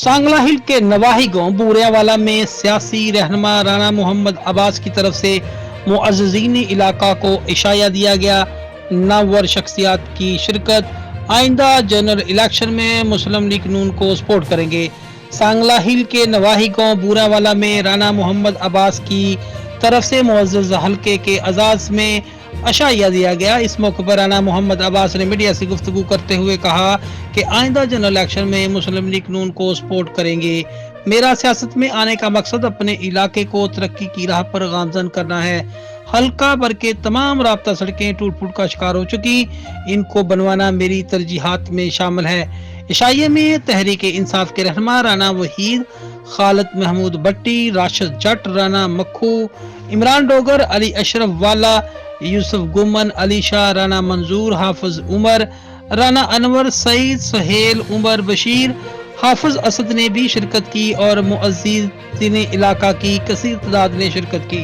सांगला हिल के नवाही गांव बूरियावाला में सियासी रहनुमा राना मोहम्मद अब्बास की तरफ से मुअज़्ज़िज़ीन इलाका को इशारा दिया गया। नामवर शख्सियात की शिरकत, आइंदा जनरल इलेक्शन में मुस्लिम लीग नून को सपोर्ट करेंगे। सांगला हिल के नवाही गांव बूरियावाला में राना मोहम्मद अब्बास की तरफ से मुअज़्ज़ज़ हल्के के अजाज में अशाया दिया गया। इस मौके पर राना मोहम्मद अब्बास ने मीडिया से गुफ्तगू करते हुए कहा कि आइंदा जनरल इलेक्शन में मुस्लिम लीग नून को सपोर्ट करेंगे। मेरा सियासत में आने का मकसद अपने इलाके को तरक्की की राह पर गामजन करना है। हल्का भर के तमाम राब्ता सड़कें टूट फूट का शिकार हो चुकी, इनको बनवाना मेरी तरजीहात में शामिल है। इशाइये में तहरीक इंसाफ के रहनुमा राना वहीद, खालिद महमूद भट्टी, राशिद जट, राना मक्खू, इमरान डोगर, अली अशरफ वाला, यूसुफ गुमन, अली शाह, राना मंजूर, हाफिज उमर, राना अनवर, सईद, सुहेल, उमर, बशीर, हाफिज असद ने भी शिरकत की और मुअज़्ज़िज़ीन इलाका की कसीर तादाद ने शिरकत की।